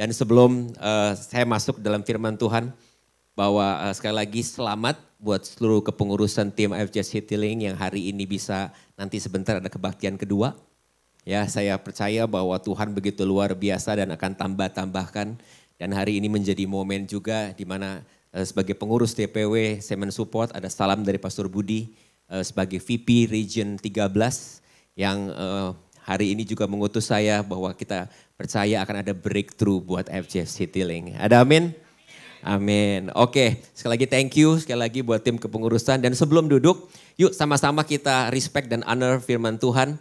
Dan sebelum saya masuk dalam firman Tuhan, bahwa sekali lagi selamat buat seluruh kepengurusan tim AFJ Citylink yang hari ini bisa nanti sebentar ada kebaktian kedua. Ya, saya percaya bahwa Tuhan begitu luar biasa dan akan tambah-tambahkan. Dan hari ini menjadi momen juga di mana sebagai pengurus TPW, saya mensupport ada salam dari Pastor Budi sebagai VP Region 13 yang hari ini juga mengutus saya bahwa kita percaya akan ada breakthrough buat AFJ Citylink. Ada amin? Amin. Oke, sekali lagi thank you sekali lagi buat tim kepengurusan. Dan sebelum duduk, yuk sama-sama kita respect dan honor firman Tuhan.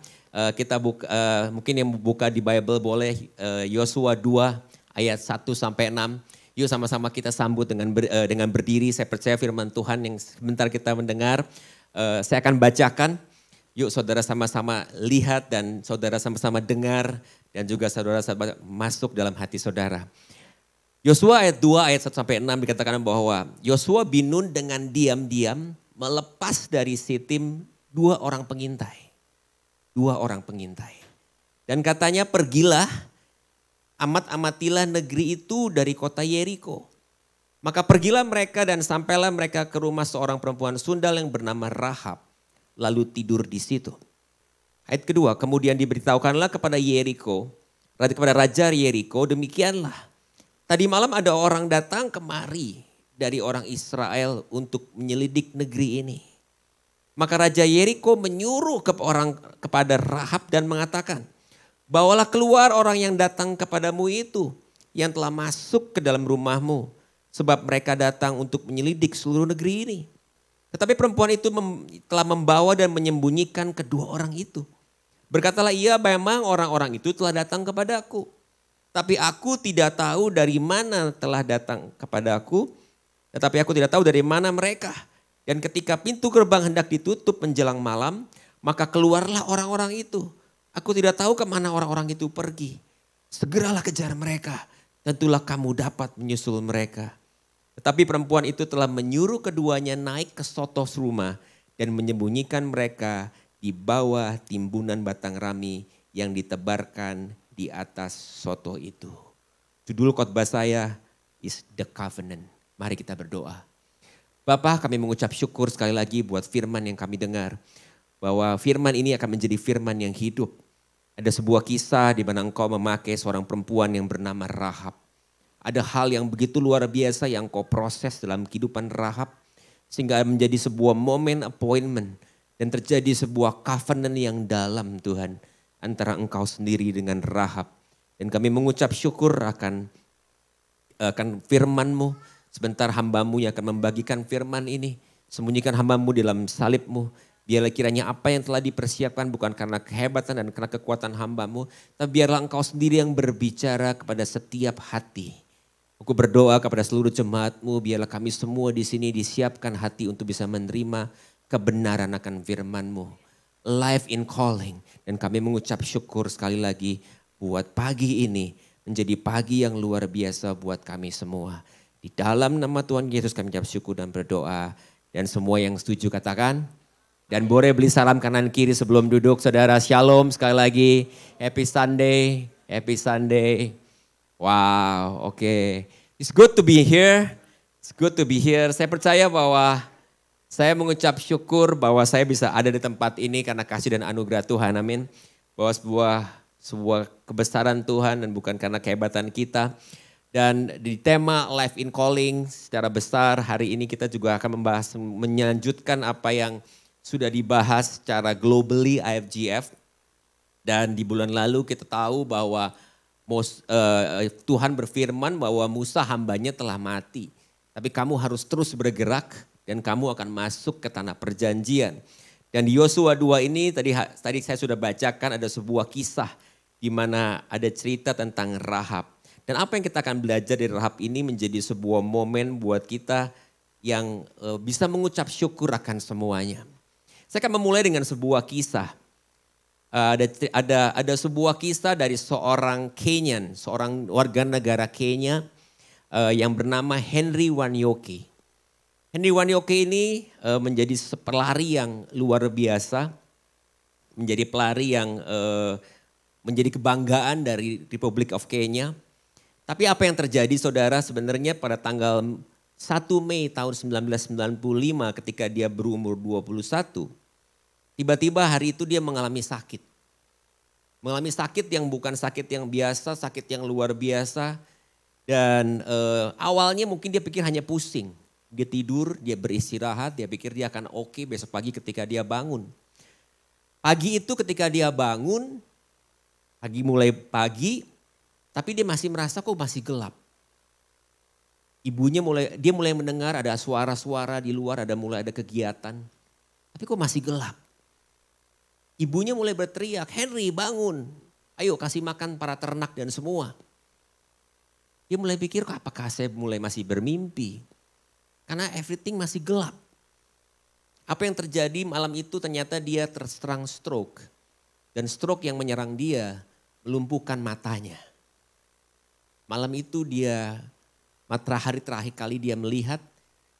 Kita buka, mungkin yang buka di Bible boleh Yosua 2 ayat 1 sampai 6. Yuk sama-sama kita sambut dengan berdiri. Saya percaya firman Tuhan yang sebentar kita mendengar. Saya akan bacakan. Yuk saudara sama-sama lihat dan saudara sama-sama dengar. Dan juga saudara masuk dalam hati saudara. Yosua ayat 2 ayat 1 sampai 6 dikatakan bahwa Yosua bin Nun dengan diam-diam melepas dari Sitim 2 orang pengintai. 2 orang pengintai. Dan katanya pergilah, amat-amatilah negeri itu dari kota Yeriko. Maka pergilah mereka dan sampailah mereka ke rumah seorang perempuan sundal yang bernama Rahab. Lalu tidur di situ. Ayat kedua, kemudian diberitahukanlah kepada Yeriko, kepada Raja Yeriko, demikianlah. Tadi malam ada orang datang kemari dari orang Israel untuk menyelidik negeri ini. Maka Raja Yeriko menyuruh kepada Rahab dan mengatakan, bawalah keluar orang yang datang kepadamu itu, yang telah masuk ke dalam rumahmu, sebab mereka datang untuk menyelidik seluruh negeri ini. Tetapi perempuan itu telah membawa dan menyembunyikan kedua orang itu. Berkatalah ia, memang orang-orang itu telah datang kepadaku. Tapi aku tidak tahu dari mana telah datang kepadaku. Tetapi aku tidak tahu dari mana mereka. Dan ketika pintu gerbang hendak ditutup menjelang malam, maka keluarlah orang-orang itu. Aku tidak tahu kemana orang-orang itu pergi. Segeralah kejar mereka. Tentulah kamu dapat menyusul mereka. Tetapi perempuan itu telah menyuruh keduanya naik ke sotos rumah dan menyembunyikan mereka di bawah timbunan batang rami yang ditebarkan di atas soto itu. Judul khotbah saya is The Covenant. Mari kita berdoa. Bapa, kami mengucap syukur sekali lagi buat firman yang kami dengar. Bahwa firman ini akan menjadi firman yang hidup. Ada sebuah kisah di mana engkau memakai seorang perempuan yang bernama Rahab. Ada hal yang begitu luar biasa yang kau proses dalam kehidupan Rahab. Sehingga menjadi sebuah momen appointment. Dan terjadi sebuah covenant yang dalam Tuhan. Antara engkau sendiri dengan Rahab. Dan kami mengucap syukur akan firman-Mu. Sebentar hamba-Mu yang akan membagikan firman ini. Sembunyikan hamba-Mu dalam salib-Mu. Biarlah kiranya apa yang telah dipersiapkan bukan karena kehebatan dan karena kekuatan hamba-Mu. Tapi biarlah engkau sendiri yang berbicara kepada setiap hati. Aku berdoa kepada seluruh jemaat-Mu, biarlah kami semua di sini disiapkan hati untuk bisa menerima kebenaran akan firman-Mu. Life in calling. Dan kami mengucap syukur sekali lagi buat pagi ini menjadi pagi yang luar biasa buat kami semua. Di dalam nama Tuhan Yesus kami mengucap syukur dan berdoa. Dan semua yang setuju katakan. Dan boleh beli salam kanan kiri sebelum duduk. Saudara shalom sekali lagi. Happy Sunday. Happy Sunday. Wow, oke. It's good to be here. It's good to be here. Saya percaya bahwa saya mengucap syukur bahwa saya bisa ada di tempat ini karena kasih dan anugerah Tuhan. Amin. Bahwa sebuah kebesaran Tuhan dan bukan karena kehebatan kita. Dan di tema Life in Calling secara besar hari ini kita juga akan membahas, melanjutkan apa yang sudah dibahas secara globally IFGF. Dan di bulan lalu kita tahu bahwa Tuhan berfirman bahwa Musa hambanya telah mati. Tapi kamu harus terus bergerak dan kamu akan masuk ke tanah perjanjian. Dan di Yosua 2 ini tadi saya sudah bacakan ada sebuah kisah di mana ada cerita tentang Rahab. Dan apa yang kita akan belajar dari Rahab ini menjadi sebuah momen buat kita yang bisa mengucap syukur akan semuanya. Saya akan memulai dengan sebuah kisah. Ada sebuah kisah dari seorang Kenyan, seorang warga negara Kenya yang bernama Henry Wanyoke. Henry Wanyoke ini menjadi pelari yang luar biasa, menjadi pelari yang menjadi kebanggaan dari Republic of Kenya. Tapi apa yang terjadi saudara sebenarnya pada tanggal 1 Mei tahun 1995 ketika dia berumur 21. Tiba-tiba hari itu dia mengalami sakit. Mengalami sakit yang bukan sakit yang biasa, sakit yang luar biasa. Dan awalnya mungkin dia pikir hanya pusing. Dia tidur, dia beristirahat, dia pikir dia akan oke besok pagi ketika dia bangun. Pagi itu ketika dia bangun, mulai pagi, tapi dia masih merasa kok masih gelap. Dia mulai mendengar ada suara-suara di luar, mulai ada kegiatan. Tapi kok masih gelap. Ibunya mulai berteriak, Henry bangun, ayo kasih makan para ternak dan semua. Dia mulai pikir kok apakah saya masih bermimpi. Karena everything masih gelap. Apa yang terjadi malam itu ternyata dia terserang stroke. Dan stroke yang menyerang dia melumpuhkan matanya. Malam itu hari terakhir kali dia melihat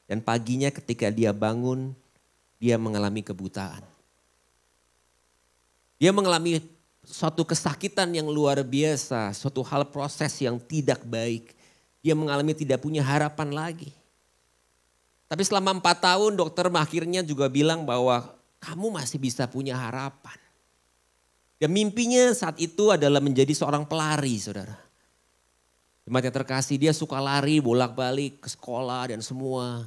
dan paginya ketika dia bangun dia mengalami kebutaan. Dia mengalami suatu kesakitan yang luar biasa, suatu hal proses yang tidak baik. Dia mengalami tidak punya harapan lagi. Tapi selama 4 tahun dokter akhirnya juga bilang bahwa kamu masih bisa punya harapan. Dan mimpinya saat itu adalah menjadi seorang pelari saudara. Jemaat yang terkasih dia suka lari bolak-balik ke sekolah dan semua.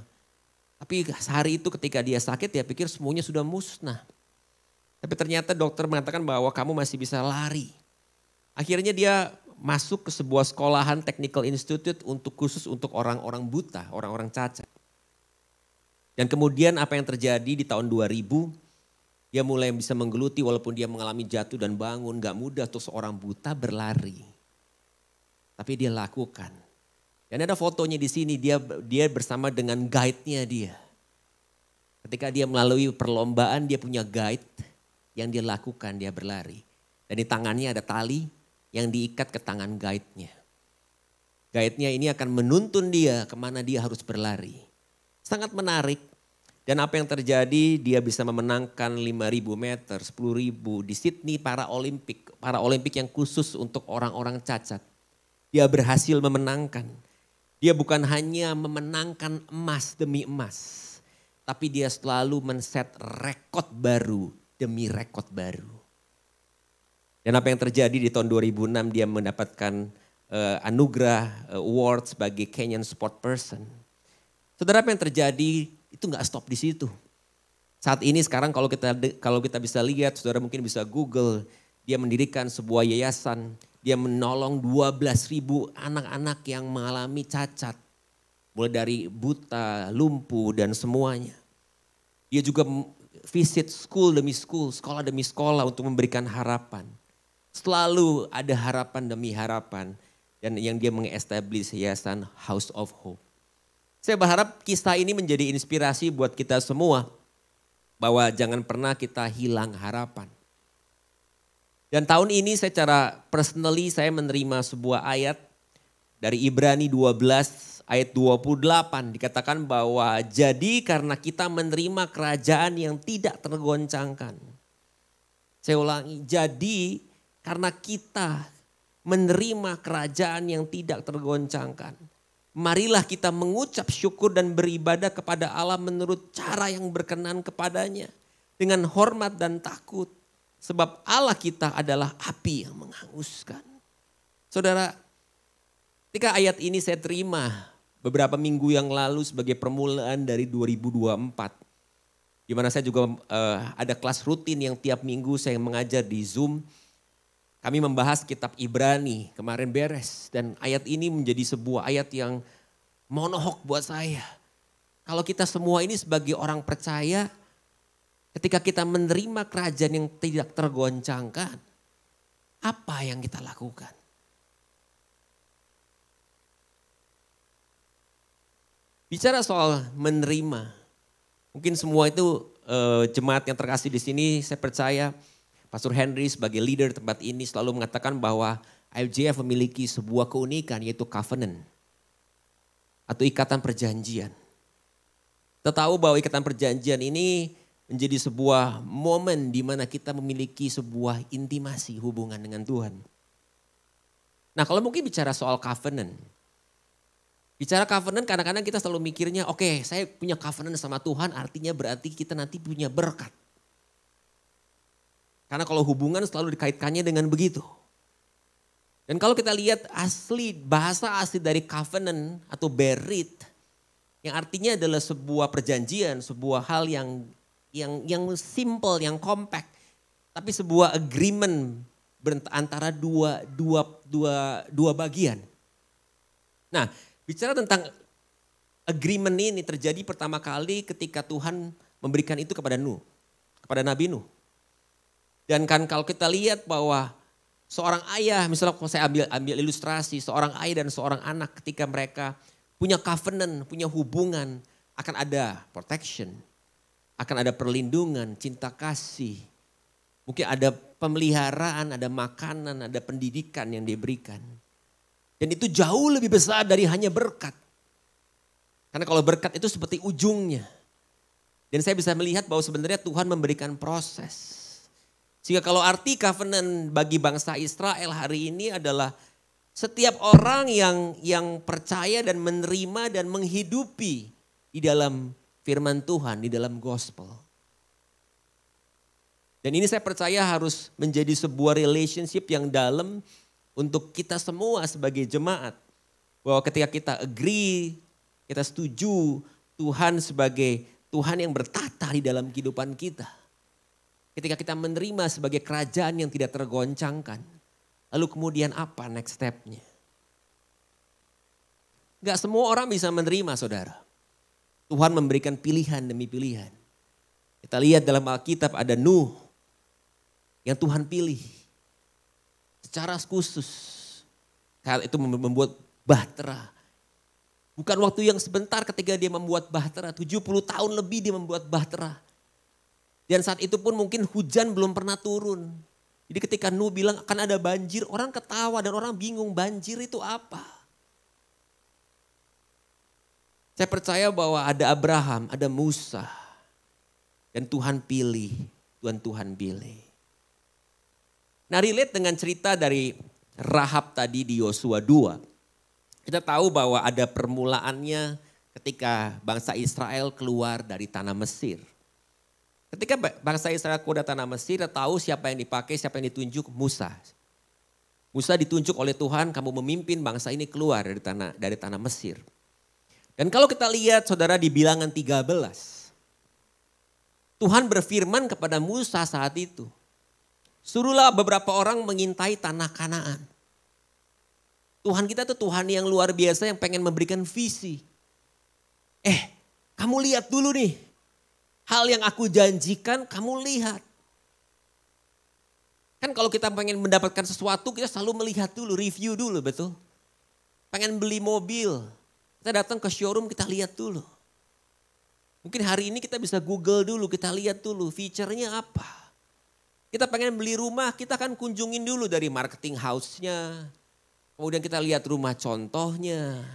Tapi hari itu ketika dia sakit dia pikir semuanya sudah musnah. Tapi ternyata dokter mengatakan bahwa kamu masih bisa lari. Akhirnya dia masuk ke sebuah sekolahan Technical Institute khusus untuk orang-orang buta, orang-orang cacat. Dan kemudian apa yang terjadi di tahun 2000, dia mulai bisa menggeluti walaupun dia mengalami jatuh dan bangun. Gak mudah untuk seorang buta berlari. Tapi dia lakukan. Dan ada fotonya di sini, dia bersama dengan guide-nya dia. Ketika dia melalui perlombaan, dia punya guide yang dia lakukan, dia berlari. Dan di tangannya ada tali yang diikat ke tangan guide-nya. Guide-nya ini akan menuntun dia kemana dia harus berlari. Sangat menarik. Dan apa yang terjadi, dia bisa memenangkan 5.000 meter, 10.000 di Sydney Paralimpik yang khusus untuk orang-orang cacat. Dia berhasil memenangkan. Dia bukan hanya memenangkan emas demi emas. Tapi dia selalu men-set rekod baru demi rekod baru. Dan apa yang terjadi di tahun 2006 dia mendapatkan anugerah award sebagai Kenyan Sport Person. Saudara, apa yang terjadi itu gak stop di situ. Saat ini sekarang kalau kita bisa lihat, saudara mungkin bisa Google, dia mendirikan sebuah yayasan, dia menolong 12.000 anak-anak yang mengalami cacat. Mulai dari buta, lumpuh dan semuanya. Dia juga visit school demi school, sekolah demi sekolah untuk memberikan harapan. Selalu ada harapan demi harapan. Dan yang dia meng-establish yayasan House of Hope. Saya berharap kisah ini menjadi inspirasi buat kita semua. Bahwa jangan pernah kita hilang harapan. Dan tahun ini secara personally saya menerima sebuah ayat dari Ibrani 12 ayat 28. Dikatakan bahwa jadi karena kita menerima kerajaan yang tidak tergoncangkan. Saya ulangi, jadi karena kita menerima kerajaan yang tidak tergoncangkan. Marilah kita mengucap syukur dan beribadah kepada Allah menurut cara yang berkenan kepadanya. Dengan hormat dan takut. Sebab Allah kita adalah api yang menghanguskan. Saudara, ketika ayat ini saya terima beberapa minggu yang lalu sebagai permulaan dari 2024. Di mana saya juga ada kelas rutin yang tiap minggu saya mengajar di Zoom. Kami membahas kitab Ibrani, kemarin beres. Dan ayat ini menjadi sebuah ayat yang monohok buat saya. Kalau kita semua ini sebagai orang percaya, ketika kita menerima kerajaan yang tidak tergoncangkan, apa yang kita lakukan? Bicara soal menerima, mungkin semua itu jemaat yang terkasih di sini, saya percaya Pastor Henry sebagai leader tempat ini selalu mengatakan bahwa IFJF memiliki sebuah keunikan yaitu covenant atau ikatan perjanjian. Kita tahu bahwa ikatan perjanjian ini menjadi sebuah momen di mana kita memiliki sebuah intimasi hubungan dengan Tuhan. Nah kalau mungkin bicara soal covenant. Bicara covenant kadang-kadang kita selalu mikirnya oke, saya punya covenant sama Tuhan artinya berarti kita nanti punya berkat. Karena kalau hubungan selalu dikaitkannya dengan begitu. Dan kalau kita lihat bahasa asli dari covenant atau berit, yang artinya adalah sebuah perjanjian, sebuah hal yang simple, yang compact, tapi sebuah agreement antara dua bagian. Nah, bicara tentang agreement ini terjadi pertama kali ketika Tuhan memberikan itu kepada kepada Nabi Nuh. Dan kan kalau kita lihat bahwa seorang ayah, misalnya kalau saya ambil ilustrasi, seorang ayah dan seorang anak ketika mereka punya covenant, punya hubungan, akan ada protection, akan ada perlindungan, cinta kasih. Mungkin ada pemeliharaan, ada makanan, ada pendidikan yang diberikan. Dan itu jauh lebih besar dari hanya berkat. Karena kalau berkat itu seperti ujungnya. Dan saya bisa melihat bahwa sebenarnya Tuhan memberikan proses. Sehingga kalau arti covenant bagi bangsa Israel hari ini adalah setiap orang yang percaya dan menerima dan menghidupi di dalam firman Tuhan, di dalam gospel. Dan ini saya percaya harus menjadi sebuah relationship yang dalam untuk kita semua sebagai jemaat. Bahwa ketika kita agree, kita setuju Tuhan sebagai Tuhan yang bertata di dalam kehidupan kita. Ketika kita menerima sebagai kerajaan yang tidak tergoncangkan. Lalu kemudian apa next step-nya? Gak semua orang bisa menerima saudara. Tuhan memberikan pilihan demi pilihan. Kita lihat dalam Alkitab ada Nuh yang Tuhan pilih. Secara khusus. Hal itu membuat bahtera. Bukan waktu yang sebentar ketika dia membuat bahtera. 70 tahun lebih dia membuat bahtera. Dan saat itu pun mungkin hujan belum pernah turun. Jadi ketika Nuh bilang akan ada banjir, orang ketawa dan orang bingung banjir itu apa. Saya percaya bahwa ada Abraham, ada Musa. Dan Tuhan pilih, Tuhan pilih. Nah relate dengan cerita dari Rahab tadi di Yosua 2. Kita tahu bahwa ada permulaannya ketika bangsa Israel keluar dari tanah Mesir. Ketika bangsa Israel keluar dari tanah Mesir, kita tahu siapa yang dipakai, siapa yang ditunjuk, Musa. Musa ditunjuk oleh Tuhan, kamu memimpin bangsa ini keluar dari tanah Mesir. Dan kalau kita lihat saudara di Bilangan 13, Tuhan berfirman kepada Musa saat itu, suruhlah beberapa orang mengintai tanah Kanaan. Tuhan kita tuh Tuhan yang luar biasa yang pengen memberikan visi. Kamu lihat dulu nih. Hal yang aku janjikan kamu lihat. Kan kalau kita pengen mendapatkan sesuatu kita selalu melihat dulu, review dulu betul. Pengen beli mobil, kita datang ke showroom kita lihat dulu. Mungkin hari ini kita bisa Google dulu, kita lihat dulu feature-nya apa. Kita pengen beli rumah, kita kan kunjungin dulu dari marketing house-nya. Kemudian kita lihat rumah contohnya.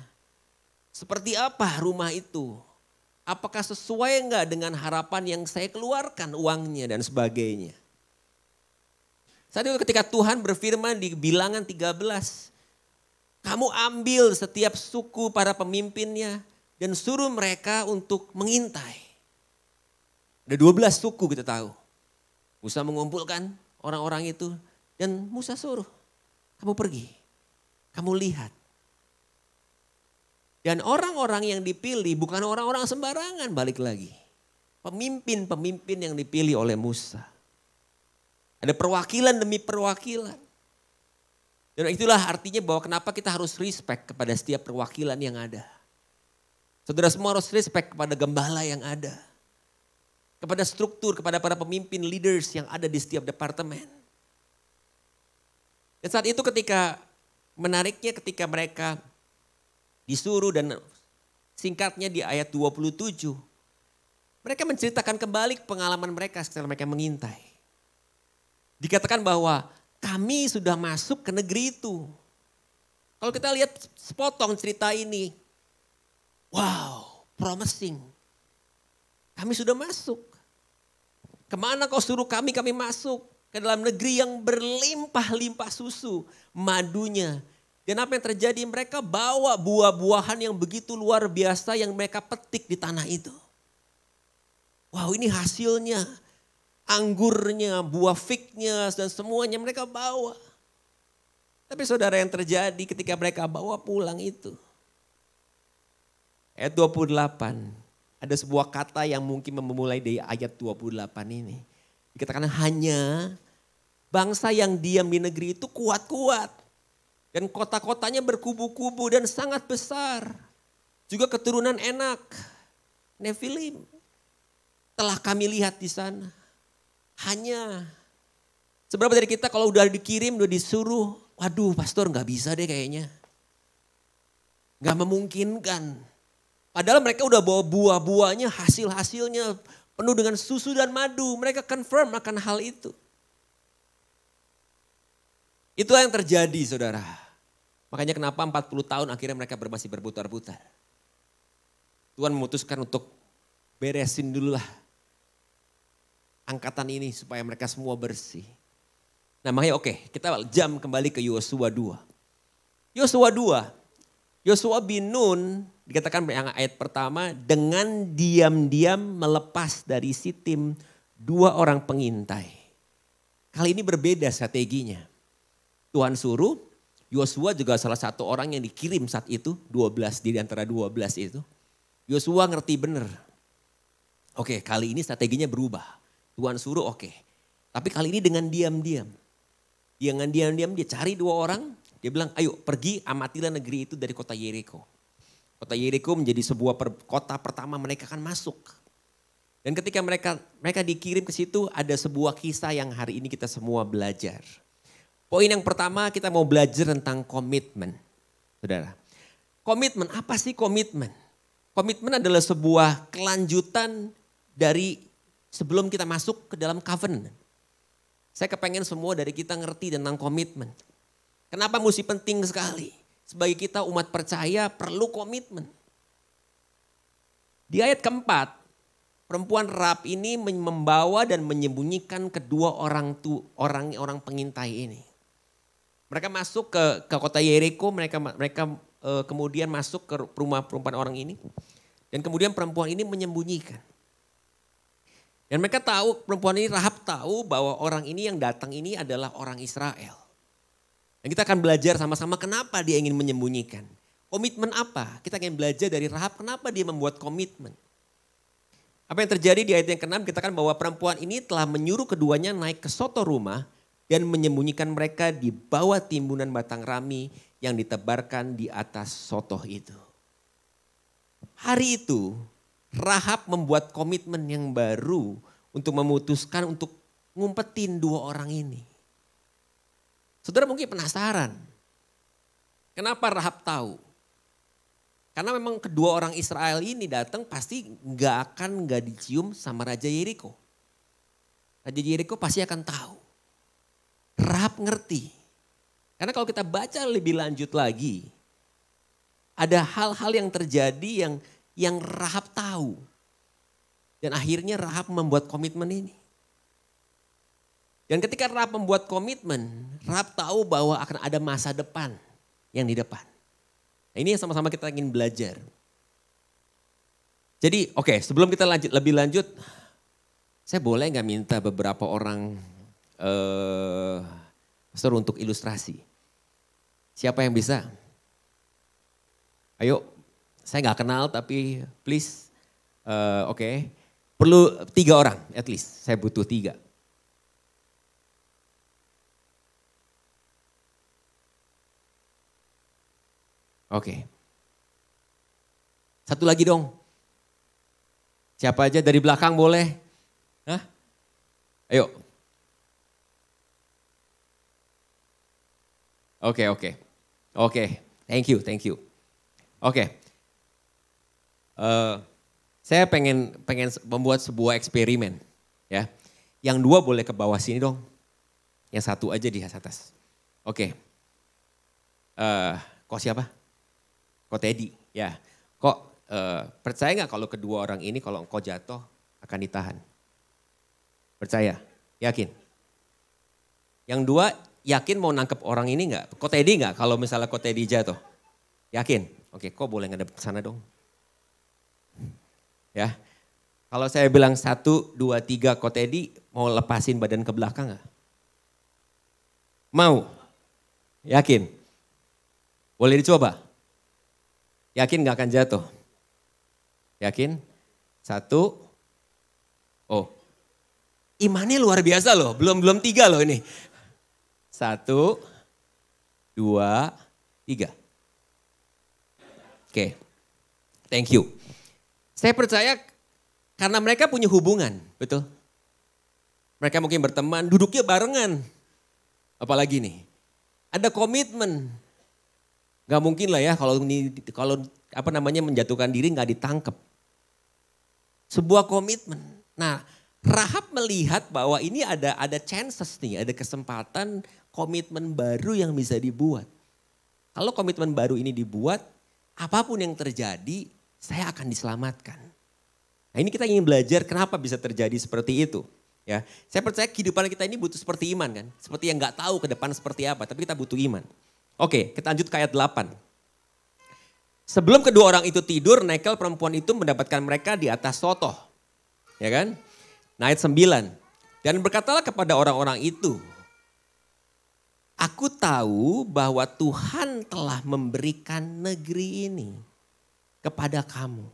Seperti apa rumah itu? Apakah sesuai enggak dengan harapan yang saya keluarkan uangnya dan sebagainya. Saat itu ketika Tuhan berfirman di Bilangan 13. Kamu ambil setiap suku para pemimpinnya dan suruh mereka untuk mengintai. Ada 12 suku kita tahu. Musa mengumpulkan orang-orang itu dan Musa suruh. Kamu pergi, kamu lihat. Dan orang-orang yang dipilih bukan orang-orang sembarangan balik lagi. Pemimpin-pemimpin yang dipilih oleh Musa. Ada perwakilan demi perwakilan. Dan itulah artinya bahwa kenapa kita harus respect kepada setiap perwakilan yang ada. Saudara semua harus respect kepada gembala yang ada. Kepada struktur, kepada para pemimpin leaders yang ada di setiap departemen. Dan saat itu menariknya ketika mereka disuruh dan singkatnya di ayat 27. Mereka menceritakan kembali pengalaman mereka setelah mereka mengintai. Dikatakan bahwa kami sudah masuk ke negeri itu. Kalau kita lihat sepotong cerita ini. Wow, promising. Kami sudah masuk. Kemana kau suruh kami masuk? Ke dalam negeri yang berlimpah-limpah susu, madunya Dan apa yang terjadi? Mereka bawa buah-buahan yang begitu luar biasa yang mereka petik di tanah itu. Wow, ini hasilnya. Anggurnya, buah fiknya dan semuanya mereka bawa. Tapi saudara, yang terjadi ketika mereka bawa pulang itu. Ayat 28. Ada sebuah kata yang mungkin memulai dari ayat 28 ini. Dikatakan hanya bangsa yang diam di negeri itu kuat-kuat. Dan kota-kotanya berkubu-kubu dan sangat besar. Juga keturunan Enak, Nefilim. Telah kami lihat di sana. Hanya. Seberapa dari kita kalau udah dikirim, udah disuruh. Waduh pastor gak bisa deh kayaknya. Gak memungkinkan. Padahal mereka udah bawa buah-buahnya, hasil-hasilnya penuh dengan susu dan madu. Mereka confirm akan hal itu. Itulah yang terjadi saudara. Makanya kenapa 40 tahun akhirnya mereka masih berputar-putar. Tuhan memutuskan untuk beresin dulu lah angkatan ini supaya mereka semua bersih. Nah makanya oke, kita jam kembali ke Yosua 2. Yosua 2. Yosua bin Nun dikatakan yang ayat pertama dengan diam-diam melepas dari Sitim 2 orang pengintai. Kali ini berbeda strateginya. Tuhan suruh, Yosua juga salah satu orang yang dikirim saat itu, 12 di antara 12 itu. Yosua ngerti bener. Oke, kali ini strateginya berubah. Tuhan suruh oke. Tapi kali ini dengan diam-diam. Dengan diam-diam dia cari 2 orang. Dia bilang ayo pergi amatilah negeri itu dari kota Yeriko. Kota Yeriko menjadi sebuah kota pertama mereka akan masuk. Dan ketika mereka dikirim ke situ ada sebuah kisah yang hari ini kita semua belajar. Poin yang pertama kita mau belajar tentang komitmen. Saudara, komitmen apa sih komitmen? Komitmen adalah sebuah kelanjutan dari sebelum kita masuk ke dalam covenant. Saya kepengen semua dari kita ngerti tentang komitmen. Kenapa mesti penting sekali? Sebagai kita umat percaya perlu komitmen. Di ayat keempat, perempuan Rahab ini membawa dan menyembunyikan kedua orang pengintai ini. Mereka masuk ke kota Yeriko, mereka kemudian masuk ke rumah perempuan orang ini. Dan kemudian perempuan ini menyembunyikan. Dan mereka tahu, perempuan ini Rahab tahu bahwa orang ini yang datang ini adalah orang Israel. Dan kita akan belajar sama-sama kenapa dia ingin menyembunyikan. Komitmen apa? Kita akan belajar dari Rahab kenapa dia membuat komitmen. Apa yang terjadi di ayat yang ke-6 kita akan bahwa perempuan ini telah menyuruh keduanya naik ke soto rumah dan menyembunyikan mereka di bawah timbunan batang rami yang ditebarkan di atas soto itu. Hari itu Rahab membuat komitmen yang baru untuk memutuskan untuk ngumpetin 2 orang ini. Saudara mungkin penasaran, kenapa Rahab tahu? Karena memang kedua orang Israel ini datang pasti gak dicium sama Raja Yeriko. Raja Yeriko pasti akan tahu. Rahab ngerti. Karena kalau kita baca lebih lanjut lagi, ada hal-hal yang terjadi yang Rahab tahu. Dan akhirnya Rahab membuat komitmen ini. Dan ketika Rahab membuat komitmen, Rahab tahu bahwa akan ada masa depan yang di depan. Nah, ini yang sama-sama kita ingin belajar. Jadi oke, sebelum kita lebih lanjut, saya boleh nggak minta beberapa orang pastor untuk ilustrasi? Siapa yang bisa? Ayo, saya nggak kenal tapi please, oke. Perlu 3 orang at least, saya butuh 3. Oke. Satu lagi dong. Siapa aja dari belakang boleh? Hah? Ayo. Oke. Thank you. Oke. Saya pengen membuat sebuah eksperimen. Ya. Yang 2 boleh ke bawah sini dong. Yang 1 aja di atas. Oke. Kok siapa? Kok Teddy, ya. Kok percaya nggak kalau kedua orang ini kalau engkau jatuh akan ditahan? Percaya? Yakin? Yang 2 yakin mau nangkep orang ini nggak? Ko Teddy nggak kalau misalnya Ko Teddy jatuh? Yakin? Oke, kok boleh ngadep ke sana dong? Ya, kalau saya bilang 1, 2, 3 Ko Teddy mau lepasin badan ke belakang nggak? Mau? Yakin? Boleh dicoba? Yakin nggak akan jatuh? Yakin? 1, oh imannya luar biasa loh, belum 3 loh ini. 1, 2, 3. Oke, thank you. Saya percaya karena mereka punya hubungan, betul? Mereka mungkin berteman, duduknya barengan. Apalagi nih, ada komitmen. Gak mungkin lah ya kalau menjatuhkan diri gak ditangkap. Sebuah komitmen. Nah, Rahab melihat bahwa ini ada chances nih, ada kesempatan komitmen baru yang bisa dibuat. Kalau komitmen baru ini dibuat, apapun yang terjadi, saya akan diselamatkan. Nah, ini kita ingin belajar kenapa bisa terjadi seperti itu. Ya, saya percaya kehidupan kita ini butuh seperti iman kan. Seperti yang gak tahu ke depan seperti apa, tapi kita butuh iman. Oke, kita lanjut ke ayat 8. Sebelum kedua orang itu tidur, Nekel perempuan itu mendapatkan mereka di atas sotoh. Ya kan? Nah, ayat 9. Dan berkatalah kepada orang-orang itu, aku tahu bahwa Tuhan telah memberikan negeri ini kepada kamu.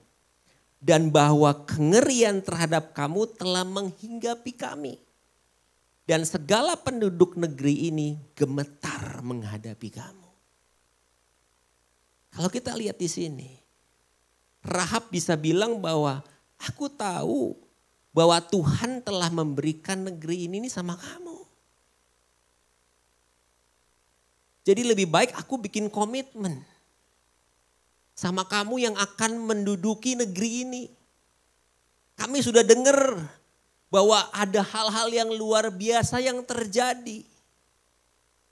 Dan bahwa kengerian terhadap kamu telah menghinggapi kami. Dan segala penduduk negeri ini gemetar menghadapi kamu. Kalau kita lihat di sini, Rahab bisa bilang bahwa aku tahu bahwa Tuhan telah memberikan negeri ini sama kamu. Jadi lebih baik aku bikin komitmen sama kamu yang akan menduduki negeri ini. Kami sudah dengar bahwa ada hal-hal yang luar biasa yang terjadi.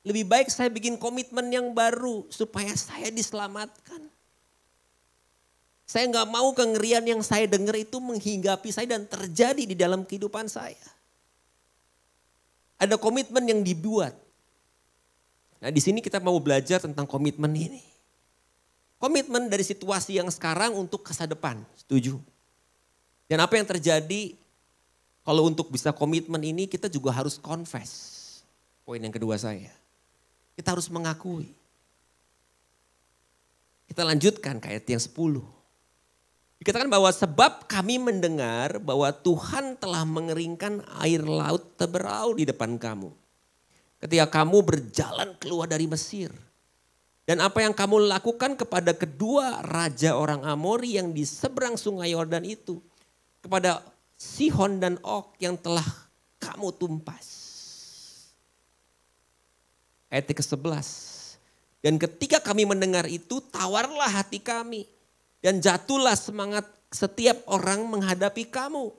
Lebih baik saya bikin komitmen yang baru supaya saya diselamatkan. Saya nggak mau kengerian yang saya dengar itu menghinggapi saya dan terjadi di dalam kehidupan saya. Ada komitmen yang dibuat. Nah, di sini kita mau belajar tentang komitmen ini. Komitmen dari situasi yang sekarang untuk masa depan, setuju? Dan apa yang terjadi kalau untuk bisa komitmen ini kita juga harus confess. Poin yang kedua saya. Kita harus mengakui. Kita lanjutkan ke ayat yang 10. Dikatakan bahwa sebab kami mendengar bahwa Tuhan telah mengeringkan air laut Teberau di depan kamu. Ketika kamu berjalan keluar dari Mesir. Dan apa yang kamu lakukan kepada kedua raja orang Amori yang di seberang sungai Yordan itu. Kepada Sihon dan Og yang telah kamu tumpas. Ayat ke-11. Dan ketika kami mendengar itu tawarlah hati kami. Dan jatuhlah semangat setiap orang menghadapi kamu.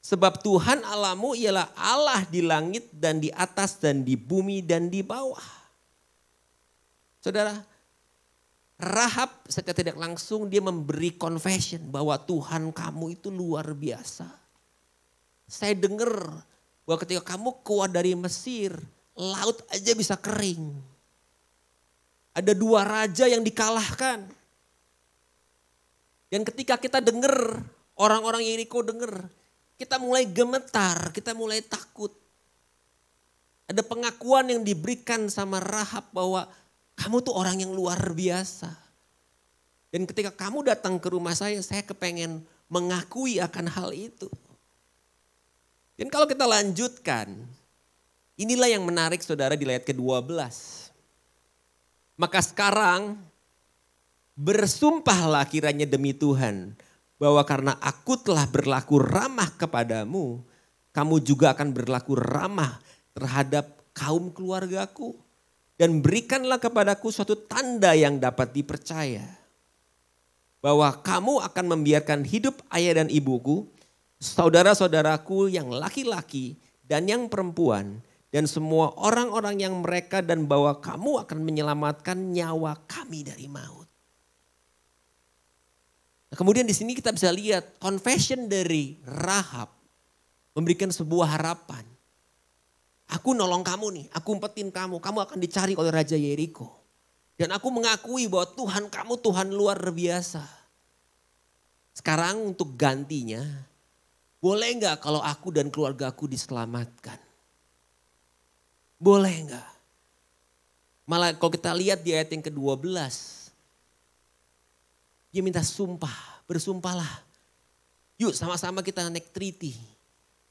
Sebab Tuhan Allahmu ialah Allah di langit dan di atas dan di bumi dan di bawah. Saudara, Rahab secara tidak langsung dia memberi confession bahwa Tuhan kamu itu luar biasa. Saya dengar bahwa ketika kamu keluar dari Mesir, laut aja bisa kering. Ada 2 raja yang dikalahkan. Dan ketika kita dengar, orang-orang Yeriko dengar, kita mulai gemetar, kita mulai takut. Ada pengakuan yang diberikan sama Rahab bahwa kamu tuh orang yang luar biasa. Dan ketika kamu datang ke rumah saya kepengen mengakui akan hal itu. Dan kalau kita lanjutkan, inilah yang menarik saudara di ayat ke-12. Maka sekarang bersumpahlah kiranya demi Tuhan bahwa karena aku telah berlaku ramah kepadamu, kamu juga akan berlaku ramah terhadap kaum keluargaku. Dan berikanlah kepadaku suatu tanda yang dapat dipercaya. Bahwa kamu akan membiarkan hidup ayah dan ibuku, saudara-saudaraku yang laki-laki dan yang perempuan, dan semua orang-orang yang mereka, dan bahwa kamu akan menyelamatkan nyawa kami dari maut. Nah, kemudian di sini kita bisa lihat confession dari Rahab memberikan sebuah harapan. Aku nolong kamu nih, aku umpetin kamu, kamu akan dicari oleh Raja Yeriko. Dan aku mengakui bahwa Tuhan kamu Tuhan luar biasa. Sekarang untuk gantinya, boleh nggak kalau aku dan keluarga aku diselamatkan? Boleh nggak? Malah kalau kita lihat di ayat yang ke-12, dia minta sumpah, bersumpahlah. Yuk sama-sama kita naik treaty,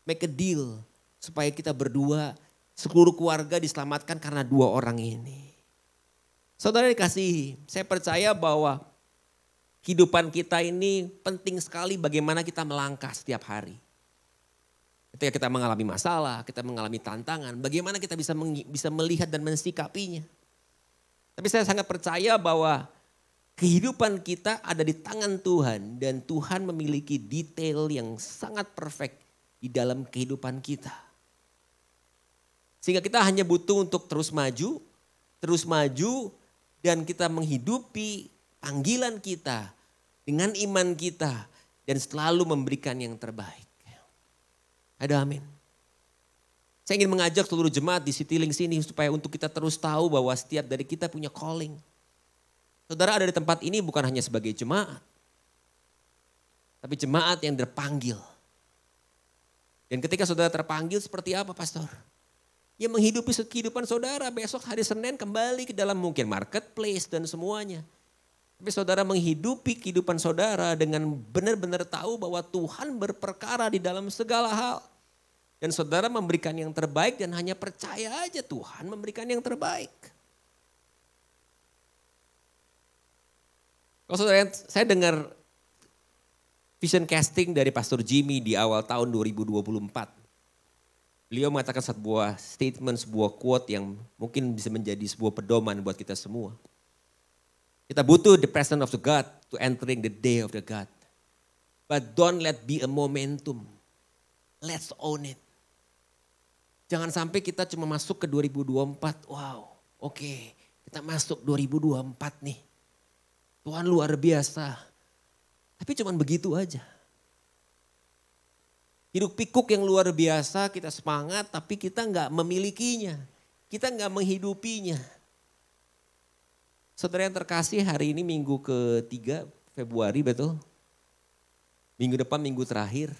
make a deal. Supaya kita berdua, seluruh keluarga diselamatkan karena dua orang ini. Saudara dikasihi, saya percaya bahwa kehidupan kita ini penting sekali bagaimana kita melangkah setiap hari. Ketika kita mengalami masalah, kita mengalami tantangan, bagaimana kita bisa melihat dan mensikapinya. Tapi saya sangat percaya bahwa kehidupan kita ada di tangan Tuhan dan Tuhan memiliki detail yang sangat perfect di dalam kehidupan kita. Sehingga kita hanya butuh untuk terus maju dan kita menghidupi panggilan kita dengan iman kita dan selalu memberikan yang terbaik. Ada amin. Saya ingin mengajak seluruh jemaat di Citylink sini supaya untuk kita terus tahu bahwa setiap dari kita punya calling. Saudara ada di tempat ini bukan hanya sebagai jemaat, tapi jemaat yang terpanggil. Dan ketika saudara terpanggil seperti apa pastor? Ya menghidupi kehidupan saudara besok hari Senin kembali ke dalam mungkin marketplace dan semuanya. Tapi saudara menghidupi kehidupan saudara dengan benar-benar tahu bahwa Tuhan berperkara di dalam segala hal. Dan saudara memberikan yang terbaik dan hanya percaya aja Tuhan memberikan yang terbaik. Kalau saudara, saya dengar vision casting dari Pastor Jimmy di awal tahun 2024. Beliau mengatakan sebuah statement, sebuah quote yang mungkin bisa menjadi sebuah pedoman buat kita semua. Kita butuh the presence of the God to entering the day of the God. But don't let be a momentum. Let's own it. Jangan sampai kita cuma masuk ke 2024, wow oke, kita masuk 2024 nih. Tuhan luar biasa. Tapi cuma begitu aja. Hidup pikuk yang luar biasa, kita semangat tapi kita nggak memilikinya. Kita nggak menghidupinya. Saudara yang terkasih, hari ini minggu ke-3 Februari betul? Minggu depan minggu terakhir,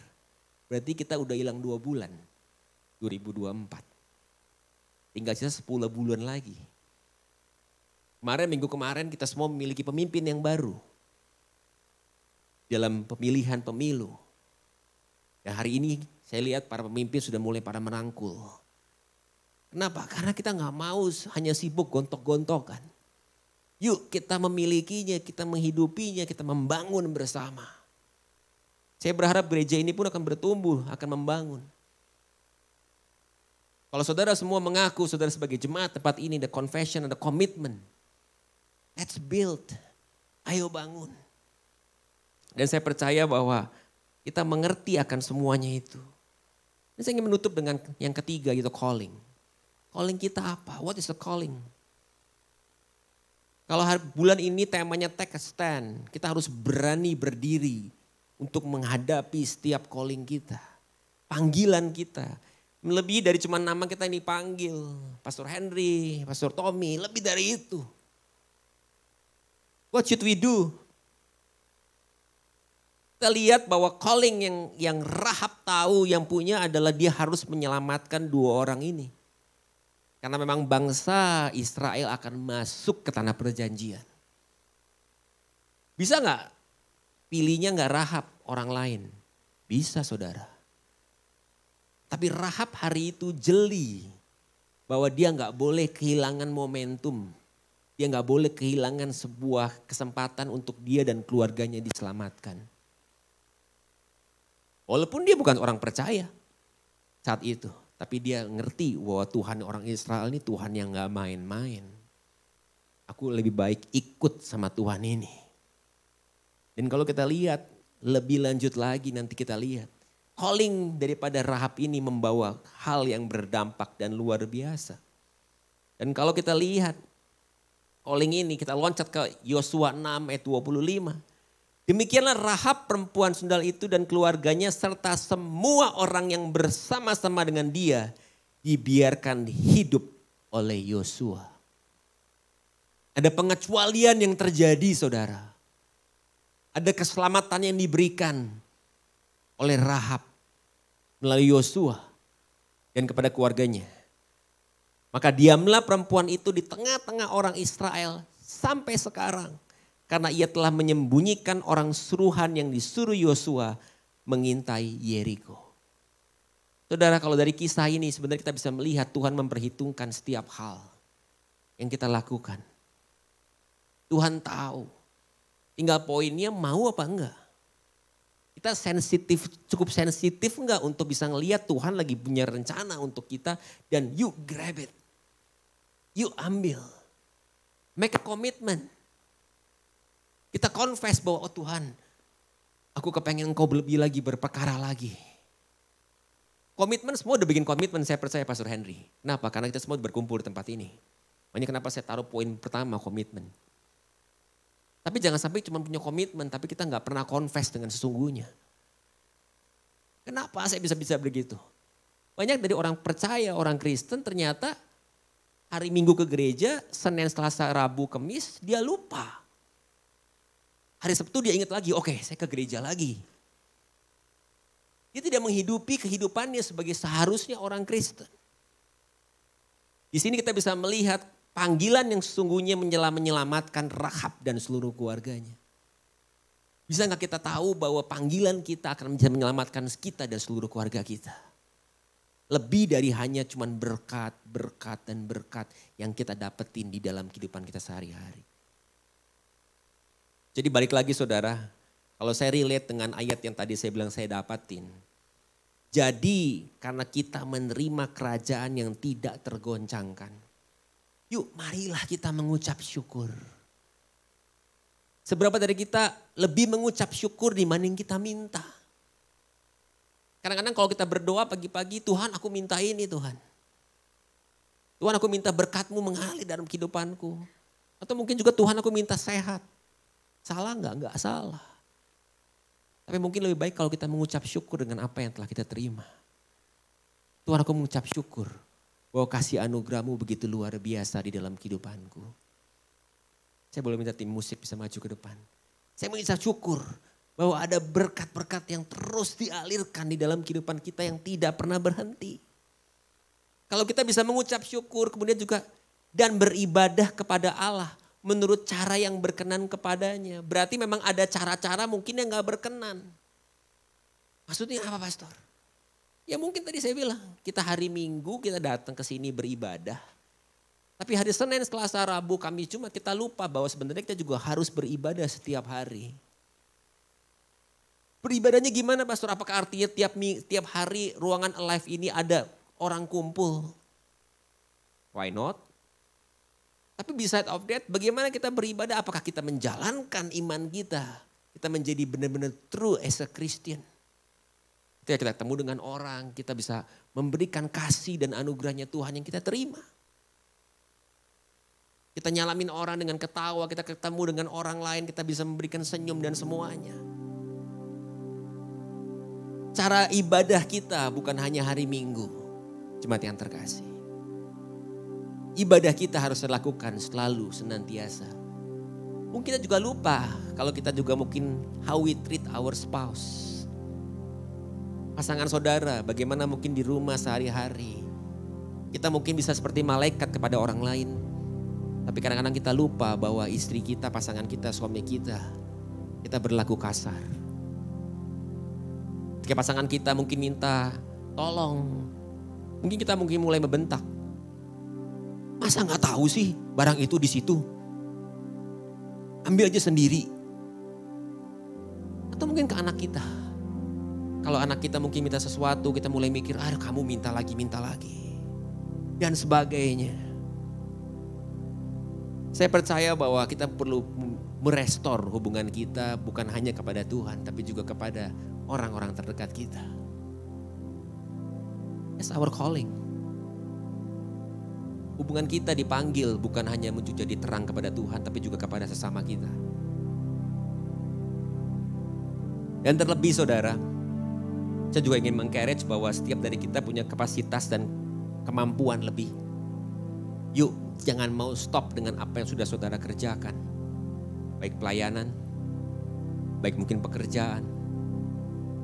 berarti kita udah hilang 2 bulan. 2024. Tinggal sisa 10 bulan lagi. Minggu kemarin kita semua memiliki pemimpin yang baru. Dalam pemilihan pemilu. Dan hari ini saya lihat para pemimpin sudah mulai pada merangkul. Kenapa? Karena kita nggak mau hanya sibuk gontok-gontokan. Yuk kita memilikinya, kita menghidupinya, kita membangun bersama. Saya berharap gereja ini pun akan bertumbuh, akan membangun. Kalau saudara semua mengaku saudara sebagai jemaat tempat ini, ada confession, ada commitment. Let's build, ayo bangun. Dan saya percaya bahwa kita mengerti akan semuanya itu. Dan saya ingin menutup dengan yang ketiga gitu, calling. Calling kita apa? What is the calling? Kalau bulan ini temanya take a stand, kita harus berani berdiri untuk menghadapi setiap calling kita. Panggilan kita. Lebih dari cuma nama kita ini panggil. Pastor Henry, Pastor Tommy, lebih dari itu. What should we do? Kita lihat bahwa calling yang Rahab tahu yang punya adalah dia harus menyelamatkan 2 orang ini. Karena memang bangsa Israel akan masuk ke tanah perjanjian. Bisa nggak pilihnya nggak Rahab orang lain? Bisa saudara. Tapi Rahab hari itu jeli bahwa dia nggak boleh kehilangan momentum. Dia nggak boleh kehilangan sebuah kesempatan untuk dia dan keluarganya diselamatkan. Walaupun dia bukan orang percaya saat itu. Tapi dia ngerti bahwa Tuhan orang Israel ini Tuhan yang gak main-main. Aku lebih baik ikut sama Tuhan ini. Dan kalau kita lihat lebih lanjut lagi nanti kita lihat. Calling daripada Rahab ini membawa hal yang berdampak dan luar biasa. Dan kalau kita lihat calling ini kita loncat ke Yosua 6 ayat 25. Demikianlah Rahab perempuan sundal itu dan keluarganya serta semua orang yang bersama-sama dengan dia dibiarkan hidup oleh Yosua. Ada pengecualian yang terjadi saudara. Ada keselamatan yang diberikan oleh Rahab melalui Yosua dan kepada keluarganya. Maka diamlah perempuan itu di tengah-tengah orang Israel sampai sekarang. Karena ia telah menyembunyikan orang suruhan yang disuruh Yosua mengintai Yeriko. Saudara, kalau dari kisah ini sebenarnya kita bisa melihat Tuhan memperhitungkan setiap hal yang kita lakukan. Tuhan tahu. Tinggal poinnya mau apa enggak. Kita sensitif, cukup sensitif enggak untuk bisa ngelihat Tuhan lagi punya rencana untuk kita. Dan you grab it. You ambil. Make a commitment. Kita confess bahwa oh Tuhan, aku kepengen Engkau lebih lagi berperkara lagi. Komitmen semua udah bikin komitmen, saya percaya Pastor Henry. Kenapa? Karena kita semua berkumpul di tempat ini. Makanya kenapa saya taruh poin pertama komitmen. Tapi jangan sampai cuma punya komitmen, tapi kita nggak pernah confess dengan sesungguhnya. Kenapa saya bisa begitu? Banyak dari orang percaya, orang Kristen ternyata hari Minggu ke gereja, Senin, Selasa, Rabu, Kamis, dia lupa. Hari Sabtu dia ingat lagi, oke saya ke gereja lagi. Dia tidak menghidupi kehidupannya sebagai seharusnya orang Kristen. Di sini kita bisa melihat panggilan yang sesungguhnya menyelamatkan Rahab dan seluruh keluarganya. Bisa nggak kita tahu bahwa panggilan kita akan bisa menyelamatkan kita dan seluruh keluarga kita. Lebih dari hanya cuman berkat, berkat, dan berkat yang kita dapetin di dalam kehidupan kita sehari-hari. Jadi balik lagi saudara, kalau saya relate dengan ayat yang tadi saya bilang saya dapatin. Jadi karena kita menerima kerajaan yang tidak tergoncangkan. Yuk marilah kita mengucap syukur. Seberapa dari kita lebih mengucap syukur dibanding kita minta. Kadang-kadang kalau kita berdoa pagi-pagi, Tuhan aku minta ini Tuhan. Tuhan aku minta berkat-Mu mengalir dalam kehidupanku. Atau mungkin juga Tuhan aku minta sehat. Salah enggak? Enggak salah. Tapi mungkin lebih baik kalau kita mengucap syukur dengan apa yang telah kita terima. Tuhan aku mengucap syukur bahwa kasih anugerah-Mu begitu luar biasa di dalam kehidupanku. Saya boleh minta tim musik bisa maju ke depan. Saya mengucap syukur bahwa ada berkat-berkat yang terus dialirkan di dalam kehidupan kita yang tidak pernah berhenti. Kalau kita bisa mengucap syukur kemudian juga dan beribadah kepada Allah menurut cara yang berkenan kepadanya. Berarti memang ada cara-cara mungkin yang gak berkenan. Maksudnya apa pastor? Ya mungkin tadi saya bilang kita hari Minggu kita datang ke sini beribadah. Tapi hari Senin, Selasa, Rabu, Kamis, Jumat kita lupa bahwa sebenarnya kita juga harus beribadah setiap hari. Beribadahnya gimana pastor? Apakah artinya tiap hari ruangan Alive ini ada orang kumpul? Why not? Tapi beside of that bagaimana kita beribadah? Apakah kita menjalankan iman kita? Kita menjadi benar-benar true as a Christian. Ketika kita ketemu dengan orang, kita bisa memberikan kasih dan anugerahnya Tuhan yang kita terima. Kita nyalamin orang dengan ketawa, kita ketemu dengan orang lain, kita bisa memberikan senyum dan semuanya. Cara ibadah kita bukan hanya hari Minggu, jemaat yang terkasih. Ibadah kita harus dilakukan selalu, senantiasa. Mungkin kita juga lupa kalau kita juga mungkin how we treat our spouse. Pasangan saudara, bagaimana mungkin di rumah sehari-hari. Kita mungkin bisa seperti malaikat kepada orang lain. Tapi kadang-kadang kita lupa bahwa istri kita, pasangan kita, suami kita berlaku kasar. Ketika pasangan kita mungkin minta tolong, mungkin kita mulai membentak. Masa nggak tahu sih barang itu di situ? Ambil aja sendiri. Atau mungkin ke anak kita. Kalau anak kita mungkin minta sesuatu, kita mulai mikir, kamu minta lagi. Dan sebagainya. Saya percaya bahwa kita perlu merestore hubungan kita bukan hanya kepada Tuhan, tapi juga kepada orang-orang terdekat kita. That's our calling. Hubungan kita dipanggil bukan hanya menjadi terang kepada Tuhan, tapi juga kepada sesama kita. Dan terlebih saudara, saya juga ingin mengencourage bahwa setiap dari kita punya kapasitas dan kemampuan lebih. Yuk, jangan mau stop dengan apa yang sudah saudara kerjakan. Baik pelayanan, baik mungkin pekerjaan.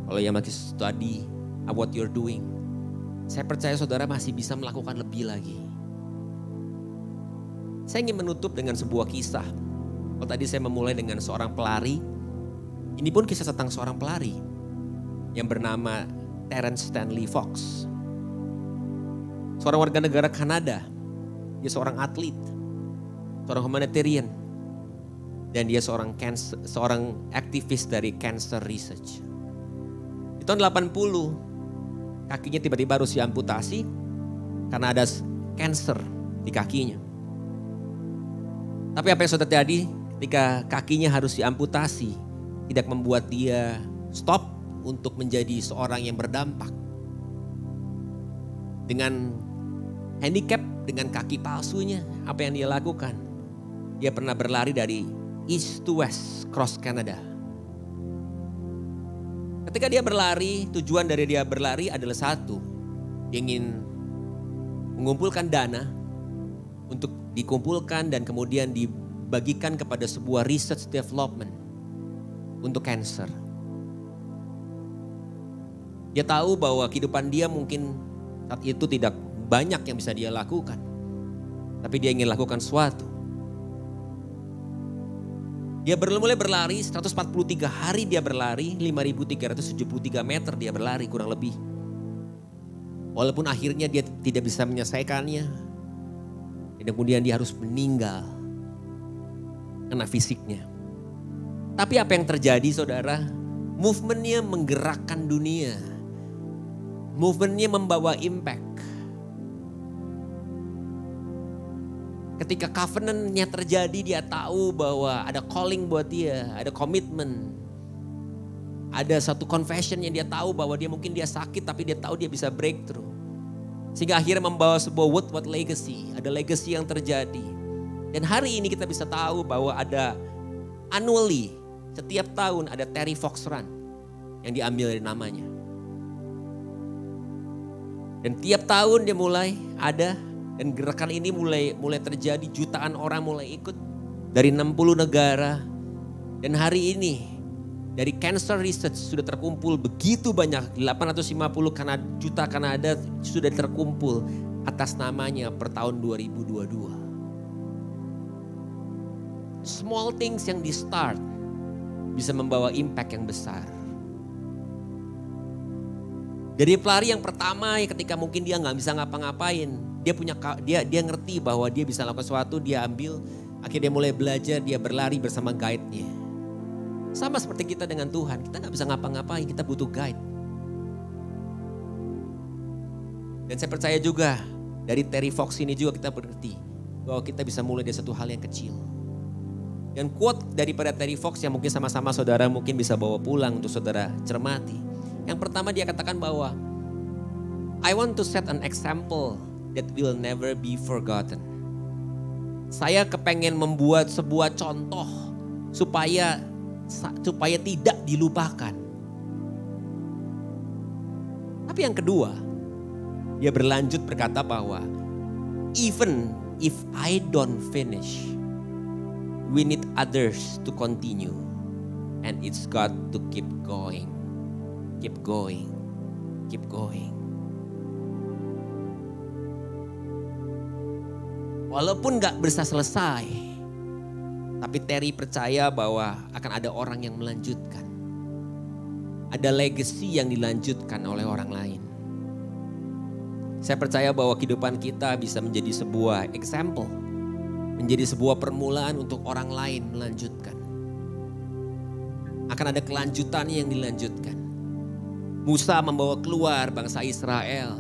Kalau yang masih study what you're doing, saya percaya saudara masih bisa melakukan lebih lagi. Saya ingin menutup dengan sebuah kisah. Kalau tadi saya memulai dengan seorang pelari, ini pun kisah tentang seorang pelari yang bernama Terence Stanley Fox. Seorang warga negara Kanada, dia seorang atlet, seorang humanitarian, dan dia seorang aktivis dari cancer research. Di tahun 80, kakinya tiba-tiba harus diamputasi karena ada cancer di kakinya. Tapi apa yang sudah terjadi ketika kakinya harus diamputasi tidak membuat dia stop untuk menjadi seorang yang berdampak. Dengan handicap, dengan kaki palsunya, apa yang dia lakukan? Dia pernah berlari dari east to west cross Canada. Ketika dia berlari, tujuan dari dia berlari adalah satu. Dia ingin mengumpulkan dana untuk dikumpulkan dan kemudian dibagikan kepada sebuah research development untuk cancer. Dia tahu bahwa kehidupan dia mungkin saat itu tidak banyak yang bisa dia lakukan. Tapi dia ingin lakukan sesuatu. Dia mulai berlari 143 hari dia berlari, 5.373 meter dia berlari kurang lebih. Walaupun akhirnya dia tidak bisa menyelesaikannya. Dan kemudian dia harus meninggal karena fisiknya. Tapi apa yang terjadi saudara? Movementnya menggerakkan dunia. Movementnya membawa impact. Ketika covenantnya terjadi, dia tahu bahwa ada calling buat dia, ada komitmen. Ada satu confession yang dia tahu bahwa mungkin dia sakit tapi dia tahu dia bisa breakthrough. Sehingga akhirnya membawa sebuah what legacy, ada legacy yang terjadi. Dan hari ini kita bisa tahu bahwa ada annually, setiap tahun ada Terry Fox Run yang diambil dari namanya. Dan tiap tahun dia mulai ada. Dan gerakan ini mulai terjadi, jutaan orang mulai ikut dari 60 negara. Dan hari ini dari Cancer Research sudah terkumpul begitu banyak, 850 juta Kanada sudah terkumpul atas namanya per tahun 2022. Small things yang di start bisa membawa impact yang besar. Jadi pelari yang pertama ketika mungkin dia nggak bisa ngapa-ngapain, dia ngerti bahwa dia bisa lakukan sesuatu, dia ambil, akhirnya dia mulai belajar, dia berlari bersama guide-nya. Sama seperti kita dengan Tuhan, kita gak bisa ngapa-ngapain, kita butuh guide. Dan saya percaya juga dari Terry Fox ini juga kita mengerti bahwa kita bisa mulai dari satu hal yang kecil. Dan quote daripada Terry Fox yang mungkin sama-sama saudara mungkin bisa bawa pulang untuk saudara cermati. Yang pertama dia katakan bahwa I want to set an example that will never be forgotten. Saya kepengen membuat sebuah contoh supaya tidak dilupakan. Tapi yang kedua, dia berlanjut berkata bahwa even if I don't finish, we need others to continue. And it's got to keep going. Keep going. Keep going. Walaupun gak bisa selesai, tapi Terry percaya bahwa akan ada orang yang melanjutkan. Ada legacy yang dilanjutkan oleh orang lain. Saya percaya bahwa kehidupan kita bisa menjadi sebuah example. Menjadi sebuah permulaan untuk orang lain melanjutkan. Akan ada kelanjutan yang dilanjutkan. Musa membawa keluar bangsa Israel.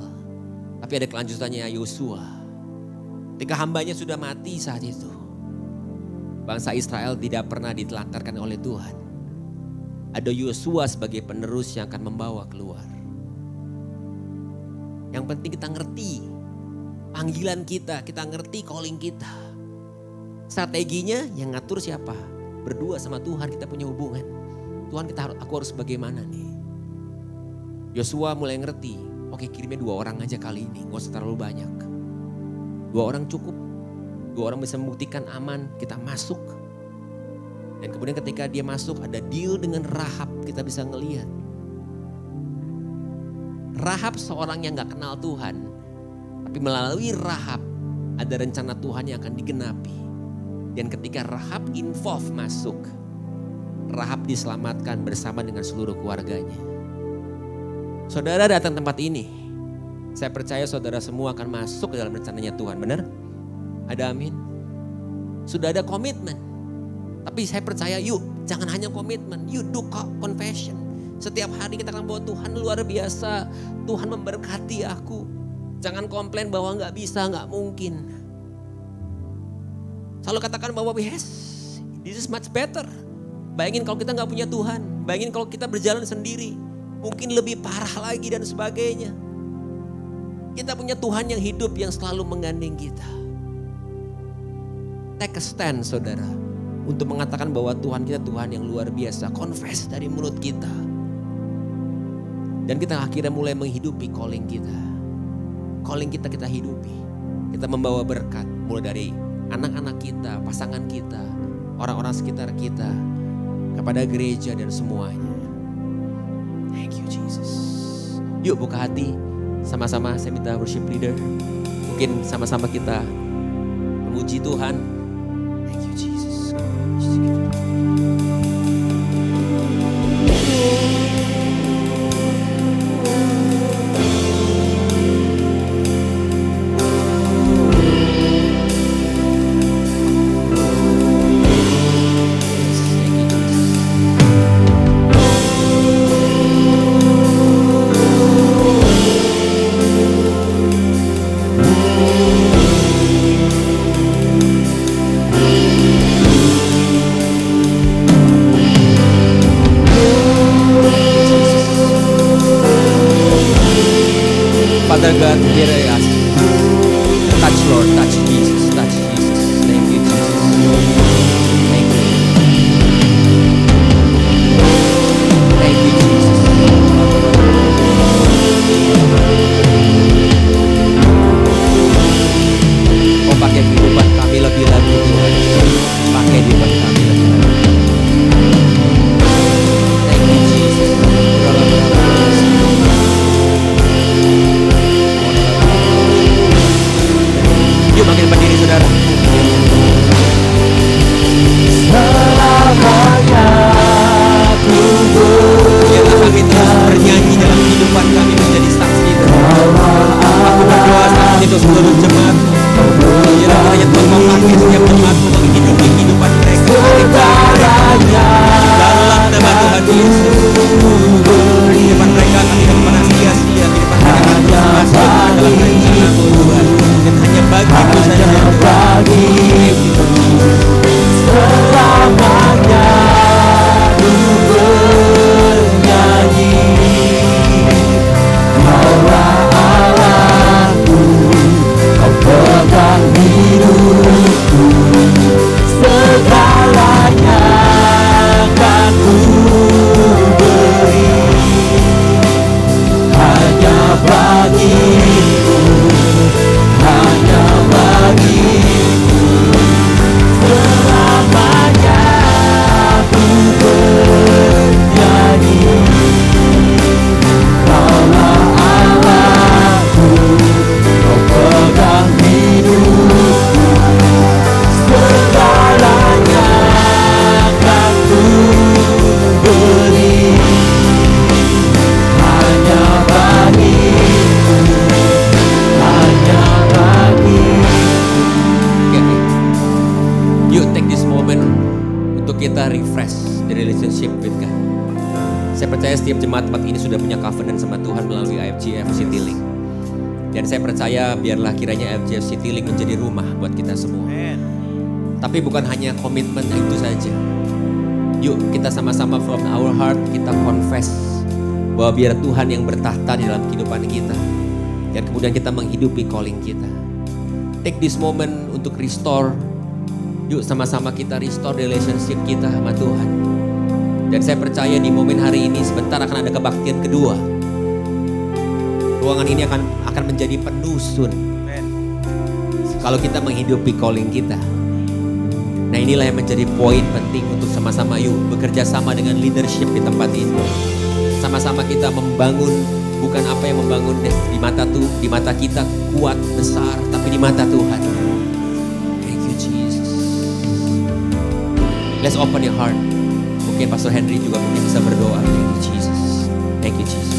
Tapi ada kelanjutannya Yosua. Ketika hambanya sudah mati saat itu. Bangsa Israel tidak pernah ditelantarkan oleh Tuhan. Ada Yosua sebagai penerus yang akan membawa keluar. Yang penting kita ngerti panggilan kita ngerti calling kita. Strateginya yang ngatur siapa? Berdua sama Tuhan kita punya hubungan. Tuhan aku harus bagaimana nih? Yosua mulai ngerti, Oke, kirimnya 2 orang aja kali ini, gak usah terlalu banyak. 2 orang cukup. 2 orang bisa membuktikan aman, kita masuk. Dan kemudian ketika dia masuk ada deal dengan Rahab, kita bisa ngelihat. Rahab seorang yang gak kenal Tuhan. Tapi melalui Rahab ada rencana Tuhan yang akan digenapi. Dan ketika Rahab involve masuk, Rahab diselamatkan bersama dengan seluruh keluarganya. Saudara datang tempat ini, saya percaya saudara semua akan masuk ke dalam rencananya Tuhan, benar? Ada amin? Sudah ada komitmen. Tapi saya percaya yuk, jangan hanya komitmen, yuk do confession. Setiap hari kita akan bawa Tuhan luar biasa, Tuhan memberkati aku. Jangan komplain bahwa gak bisa, gak mungkin. Selalu katakan bahwa yes, this is much better. Bayangin kalau kita gak punya Tuhan. Bayangin kalau kita berjalan sendiri. Mungkin lebih parah lagi dan sebagainya. Kita punya Tuhan yang hidup yang selalu menggandeng kita. Take a stand saudara. Untuk mengatakan bahwa Tuhan kita Tuhan yang luar biasa. Confess dari mulut kita. Dan kita akhirnya mulai menghidupi calling kita. Calling kita hidupi. Kita membawa berkat mulai dari anak-anak kita, pasangan kita, orang-orang sekitar kita, kepada gereja dan semuanya. Thank you Jesus. Yuk buka hati, sama-sama saya minta worship leader. Mungkin sama-sama kita memuji Tuhan. Thank you Jesus. Father God, here I ask, touch Lord, touch Jesus, touch Jesus. Thank you Jesus. Thank you. Thank you Jesus. Oh pakai kehidupan kami lebih lagi Tuhan. Pakai kehidupan kami lebih lagi. Thank you Jesus. Yuk makin berdiri saudara. Selamanya ku biarlah kami terus bernyanyi dalam kehidupan kami menjadi saksi. Aku berdoa saat itu seluruh jemaat. Biarlah hanya Tuhan mau pakai setiap jemaat menghidupi kehidupan mereka. Dalam nama Tuhan Yesus. Kehidupan mereka akan tidak pernah sia-sia. Kehidupan mereka akan terus masuk dalam rencana Tuhan. Dan hanya bagimu saja bagimu selamanya ku bernyanyi. Kaulah Allahku, kau pegang hidupku. Segalanya akan ku beri hanya bagimu. Hanya bagimu selamanya ku bernyanyi. Kaulah Allahku, kau pegang hidupku. Segalanya akan ku beri hanya bagimu. Hanya yuk take this moment untuk kita refresh the relationship with God. Saya percaya setiap jemaat tempat ini sudah punya covenant sama Tuhan melalui IFGF Citylink. Dan saya percaya biarlah kiranya IFGF Citylink menjadi rumah buat kita semua. Tapi bukan hanya komitmen itu saja. Yuk kita sama-sama from our heart kita confess bahwa biar Tuhan yang bertahta di dalam kehidupan kita. Dan kemudian kita menghidupi calling kita. Take this moment untuk restore. Yuk sama-sama kita restore relationship kita sama Tuhan. Dan saya percaya di momen hari ini sebentar akan ada kebaktian kedua. Ruangan ini akan menjadi penusun. Kalau kita menghidupi calling kita. Nah inilah yang menjadi poin penting untuk sama-sama yuk bekerja sama dengan leadership di tempat ini. Sama-sama kita membangun, bukan apa yang membangun di mata kita kuat, besar, tapi di mata Tuhan. Thank you Jesus. Let's open your heart. Mungkin Pastor Henry juga mungkin bisa berdoa. Thank you Jesus. Thank you Jesus.